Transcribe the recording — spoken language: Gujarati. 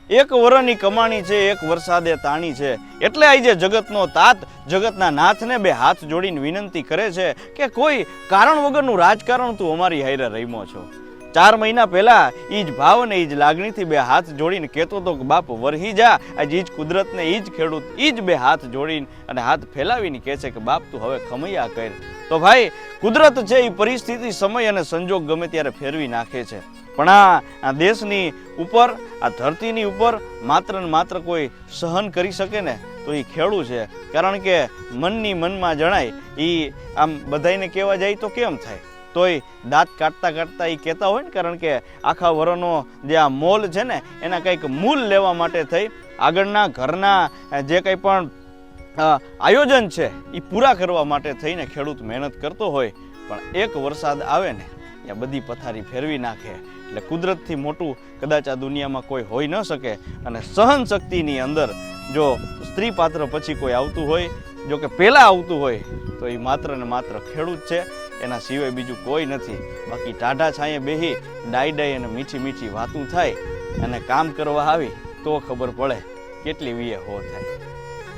એક વરની કમાણી છે, એક વરસાદે તાણી છે. એટલે આજે જગતનો તાત જગતના નાથને બે હાથ જોડીને વિનંતી કરે છે કે કોઈ કારણ વગરનું રાજકારણ તું અમારી હારે રમ્યો છો. 4 મહિના પહેલા ઈ જ ભાવ ને ઈ જ લાગણીથી બે હાથ જોડીને કહેતો હતો કે બાપ વરહી જા. આજે ઈ જ કુદરતને ઈ જ ખેડૂત ઈ જ બે હાથ જોડીને અને હાથ ફેલાવીને કહે છે કે બાપ તું હવે ખમૈયા કર. તો ભાઈ કુદરત છે એ પરિસ્થિતિ, સમય અને સંજોગ ગમે ત્યારે ફેરવી નાખે છે. પણ આ દેશની ઉપર, આ ધરતીની ઉપર માત્ર ને માત્ર કોઈ સહન કરી શકે ને તો એ ખેડૂત છે. કારણ કે મનની મનમાં જણાય એ આમ બધાને કહેવા જાય તો કેમ થાય, તોય દાંત કાઢતા કાઢતા એ કહેતા હોય ને. કારણ કે આખા વરનો જે આ મોલ છે ને એના કંઈક મૂલ લેવા માટે થઈ આગળના ઘરના જે કંઈ પણ આયોજન છે એ પૂરા કરવા માટે થઈને ખેડૂત મહેનત કરતો હોય. પણ એક વરસાદ આવે ને ત્યાં બધી પથારી ફેરવી નાખે. એટલે કુદરતથી મોટું કદાચ આ દુનિયામાં કોઈ હોઈ ન શકે. અને સહન શક્તિની અંદર જો સ્ત્રી પાત્ર પછી કોઈ આવતું હોય, જો કે પહેલાં આવતું હોય તો એ માત્ર ને માત્ર ખેડૂત છે. એના સિવાય બીજું કોઈ નથી. બાકી ટાઢા છાંયે બેહી ડાઈ ડાઈ અને મીઠી મીઠી વાતું થાય અને કામ કરવા આવી તો ખબર પડે કેટલી વીએ હો થાય.